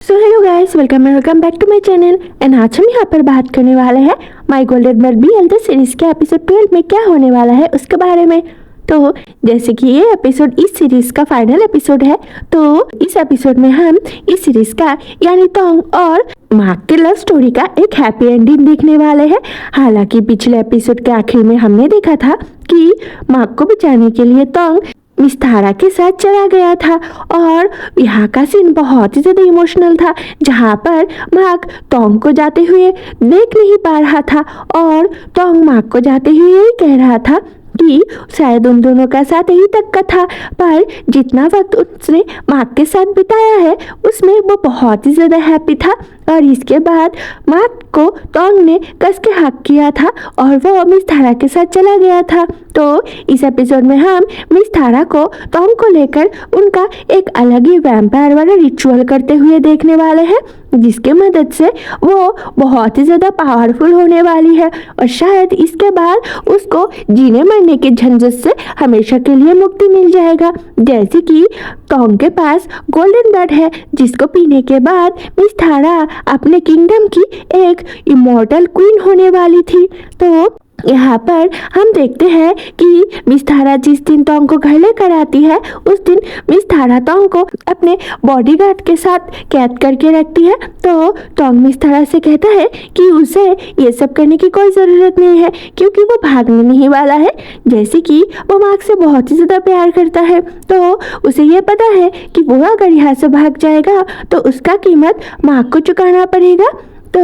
So hello guys, welcome back to my channel. And आज हम यहाँ पर बात करने वाले हैं my golden but BL series के एपिसोड 12 में क्या होने वाला है उसके बारे में। तो जैसे कि ये एपिसोड इस सीरीज का फाइनल एपिसोड है, तो इस एपिसोड में हम इस सीरीज का यानी तोंग और मार्क के लव स्टोरी का एक हैप्पी एंडिंग देखने वाले हैं। हालांकि पिछले एपिसोड के आखिर में हमने देखा था कि मार्क को बचाने के लिए तोंग मिस थारा के साथ चला गया था और यहाँ का सीन बहुत ही ज्यादा इमोशनल था, जहाँ पर मार्क तोंग को जाते हुए देख नहीं पा रहा था और तोंग मार्क को जाते हुए यही कह रहा था कि शायद उन दोनों का साथ यही तक का था, पर जितना वक्त उसने मार्क के साथ बिताया है उसमें वो बहुत ही ज्यादा हैप्पी था। और इसके बाद मार्क को तोंग ने कस के हक किया था और वो मिस थारा के साथ चला गया था। तो इस एपिसोड में हम मिस थारा को तोंग को लेकर उनका एक अलग ही वैम्पायर वाला रिचुअल करते हुए देखने वाले हैं, जिसके मदद से वो बहुत ही ज्यादा पावरफुल होने वाली है और शायद इसके बाद उसको जीने मरने के झंझट से हमेशा के लिए मुक्ति मिल जाएगा। जैसे कि तोंग के पास गोल्डन ब्लड है, जिसको पीने के बाद मिस थारा अपने किंगडम की एक इमॉर्टल क्वीन होने वाली थी। तो यहाँ पर हम देखते हैं कि मिस थारा जिस दिन तोंग को घर लेकर आती है उस दिन मिस थारा तोंग को अपने बॉडीगार्ड के साथ कैद करके रखती है। तो तोंग मिस थारा से कहता है कि उसे ये सब करने की कोई ज़रूरत नहीं है क्योंकि वो भागने नहीं वाला है। जैसे कि वो मार्क से बहुत ही ज़्यादा प्यार करता है, तो उसे ये पता है कि वो अगर यहाँ से भाग जाएगा तो उसका कीमत मार्क को चुकाना पड़ेगा। तो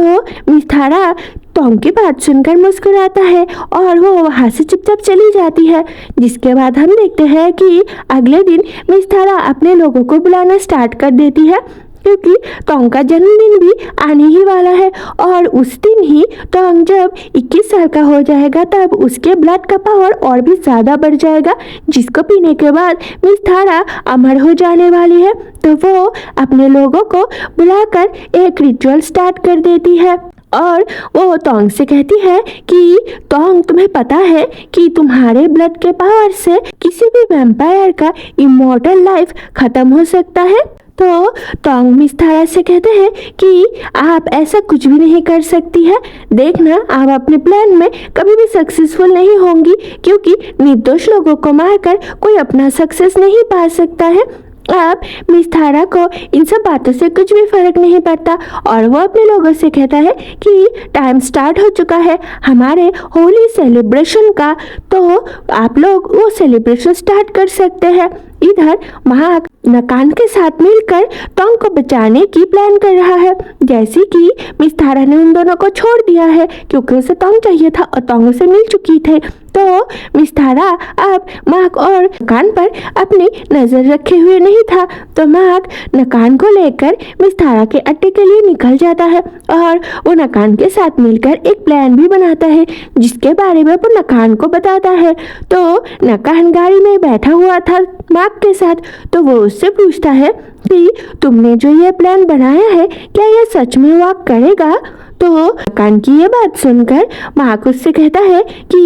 मिस थारा तोंग की बात सुनकर मुस्कुराता है और वो वहाँ से चुपचाप चली जाती है। जिसके बाद हम देखते हैं कि अगले दिन मिस थारा अपने लोगों को बुलाना स्टार्ट कर देती है क्योंकि तोंग का जन्मदिन भी आने ही वाला है और उस दिन ही तोंग जब 21 साल का हो जाएगा तब उसके ब्लड का पावर और भी ज़्यादा बढ़ जाएगा, जिसको पीने के बाद मिस थारा अमर हो जाने वाली है। तो वो अपने लोगों को बुलाकर एक रिचुअल स्टार्ट कर देती है और वो तोंग से कहती है कि तोंग, तुम्हें पता है कि तुम्हारे ब्लड के पावर से किसी भी वैम्पायर का इमॉर्टल लाइफ खत्म हो सकता है। तो तोंग मिस थारा से कहते हैं कि आप ऐसा कुछ भी नहीं कर सकती है, देखना आप अपने प्लान में कभी भी सक्सेसफुल नहीं होंगी क्योंकि निर्दोष लोगों को मारकर कोई अपना सक्सेस नहीं पा सकता है। अब मिस थारा को इन सब बातों से कुछ भी फर्क नहीं पड़ता और वो अपने लोगों से कहता है कि टाइम स्टार्ट हो चुका है हमारे होली सेलिब्रेशन का, तो आप लोग वो सेलिब्रेशन स्टार्ट कर सकते हैं। इधर मार्क नकान के साथ मिलकर तोंग को बचाने की प्लान कर रहा है। जैसे कि मिस थारा ने उन दोनों को छोड़ दिया है क्योंकि उसे तोंग चाहिए था और तोंग उसे मिल चुकी थे। तो मिस थारा अब मार्क और नकान पर अपनी नज़र रखे हुए नहीं था, तो मार्क नकान को लेकर मिस थारा के अड्डे के लिए निकल जाता है और वो नकान के साथ मिलकर एक प्लान भी बनाता है जिसके बारे में वो नकान को बताता है। तो नकान गाड़ी में बैठा हुआ था मार्क के साथ, तो वो उससे पूछता है कि तुमने जो ये प्लान बनाया है क्या ये सच में वर्क करेगा। तो नकान की ये बात सुनकर मार्क उससे कहता है कि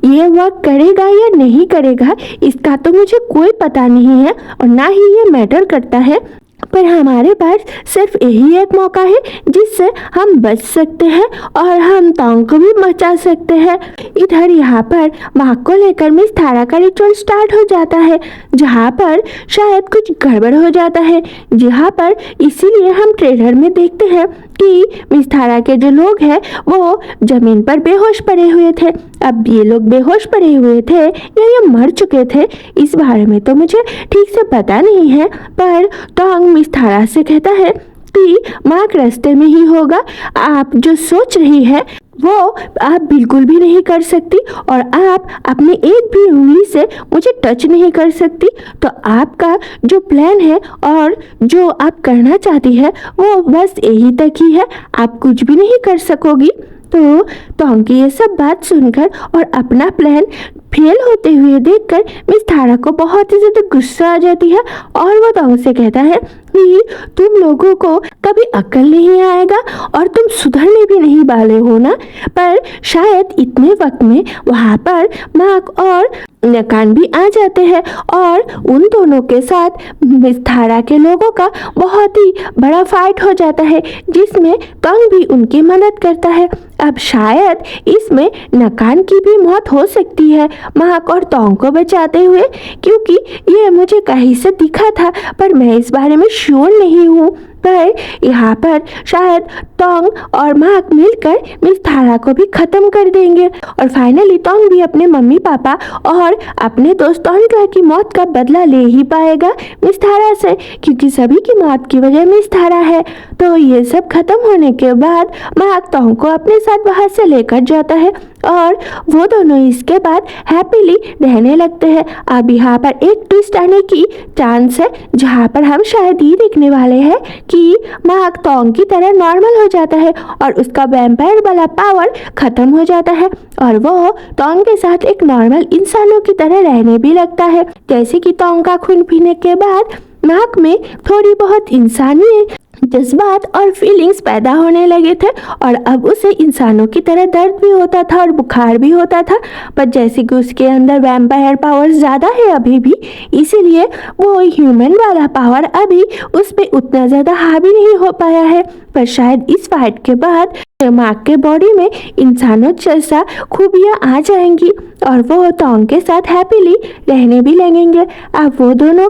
ये वर्क करेगा या नहीं करेगा इसका तो मुझे कोई पता नहीं है और ना ही ये मैटर करता है, पर हमारे पास सिर्फ यही एक मौका है जिससे हम बच सकते हैं और हम तोंग को भी बचा सकते हैं। इधर यहाँ पर मार्क को लेकर मिस थारा का रिचुअल स्टार्ट हो जाता है, जहाँ पर शायद कुछ गड़बड़ हो जाता है, जहाँ पर इसीलिए हम ट्रेलर में देखते हैं कि मिस थारा के जो लोग हैं वो जमीन पर बेहोश पड़े हुए थे। अब ये लोग बेहोश पड़े हुए थे या ये मर चुके थे इस बारे में तो मुझे ठीक से पता नहीं है, पर तोंग मिस थारा से कहता है कि मार्क रास्ते में ही होगा, आप जो सोच रही है वो आप बिल्कुल भी नहीं कर सकती और आप अपनी एक भी उंगली से मुझे टच नहीं कर सकती। तो आपका जो प्लान है और जो आप करना चाहती है वो बस यही तक ही है, आप कुछ भी नहीं कर सकोगी। तो तोंग की ये सब बात सुनकर और अपना प्लान फेल होते हुए देखकर मिस थारा को बहुत ही ज्यादा गुस्सा आ जाती है और वो तोंग से कहता है कि तुम लोगों को कभी अक्ल नहीं आएगा और तुम सुधरने भी नहीं वाले हो ना। पर शायद इतने वक्त में वहाँ पर मार्क और नकान भी आ जाते हैं और उन दोनों के साथ मिस थारा के लोगों का बहुत ही बड़ा फाइट हो जाता है, जिसमें तोंग भी उनकी मदद करता है। अब शायद इसमें नकान की भी मौत हो सकती है मार्क और तोंग को बचाते हुए, क्योंकि ये मुझे कहीं से दिखा था, पर मैं इस बारे में श्योर नहीं हूँ। पर यहाँ पर शायद तोंग और मार्क मिलकर मिस थारा को भी खत्म कर देंगे और फाइनली तोंग भी अपने मम्मी पापा और अपने दोस्त तोंग की मौत का बदला ले ही पाएगा मिस थारा से, क्योंकि सभी की मौत की वजह मिस थारा है। तो ये सब खत्म होने के बाद मार्क तोंग को अपने साथ वहां से लेकर जाता है और वो दोनों इसके बाद हैप्पीली रहने लगते हैं। अब यहाँ पर एक ट्विस्ट आने की चांस है, जहाँ पर हम शायद ये देखने वाले हैं कि मार्क तोंग की तरह नॉर्मल हो जाता है और उसका वैम्पायर वाला पावर खत्म हो जाता है और वो तोंग के साथ एक नॉर्मल इंसानों की तरह रहने भी लगता है। जैसे कि तोंग का खून पीने के बाद मार्क में थोड़ी बहुत इंसानी जज्बात और फीलिंग्स पैदा होने लगे थे और अब उसे इंसानों की तरह दर्द भी होता था और बुखार भी होता था। पर जैसे कि उसके अंदर वैम्पायर पावर ज़्यादा है अभी भी, इसीलिए वो ह्यूमन वाला पावर अभी उस पर उतना ज़्यादा हावी नहीं हो पाया है। पर शायद इस फाइट के बाद मार्क के बॉडी में इंसानों जैसा खूबियाँ आ जाएंगी और वो तोंग के साथ हैप्पीली रहने भी लगेंगे। अब वो दोनों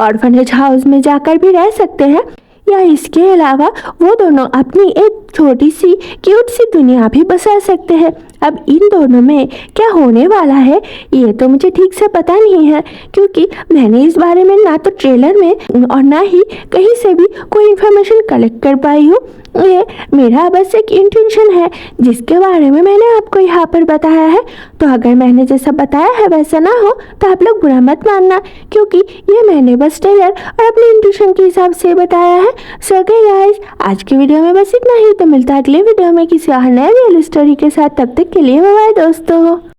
ऑर्फनेज हाउस में जाकर भी रह सकते हैं या इसके अलावा वो दोनों अपनी एक छोटी सी क्यूट सी दुनिया भी बसा सकते हैं। अब इन दोनों में क्या होने वाला है ये तो मुझे ठीक से पता नहीं है, क्योंकि मैंने इस बारे में ना तो ट्रेलर में और ना ही कहीं से भी कोई इन्फॉर्मेशन कलेक्ट कर पाई हूँ। ये मेरा बस एक इंटेंशन है जिसके बारे में मैंने आपको यहाँ पर बताया है। तो अगर मैंने जैसा बताया है वैसा ना हो तो आप लोग बुरा मत मानना, क्योंकि ये मैंने बस ट्रेलर और अपने इंटेंशन के हिसाब से बताया है। सो ओके गाइस, आज की वीडियो में बस इतना ही। तो मिलता है अगले वीडियो में किसी और नए रियल स्टोरी के साथ। तब तक के लिए बाय बाय दोस्तों।